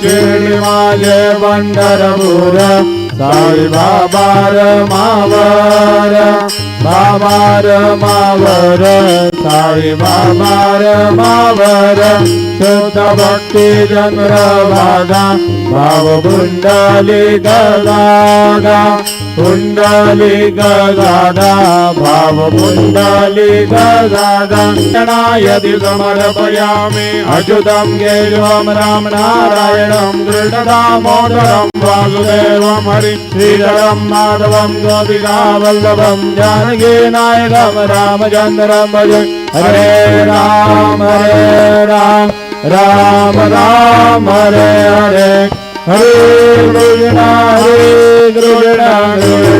शिर्डी माझे पंढरपूर साई बाबा रमावर बाबा रमावर साई बाबा रमावर शुद्ध भक्ती चंद्रभागा भाव कुंडली गगागा कुंडली गगागा भाव कुंडली गगागा यदि समर्पयामि अच्युतं केशवं राम नारायणं कृष्णदामोदरं वासुदेवं हरि श्रीधरं माधवं गोपिका वल्लभं जानकी नायकं रामचन्द्रं भजे हरे राम राम राम हरे हरे हरे कृष्ण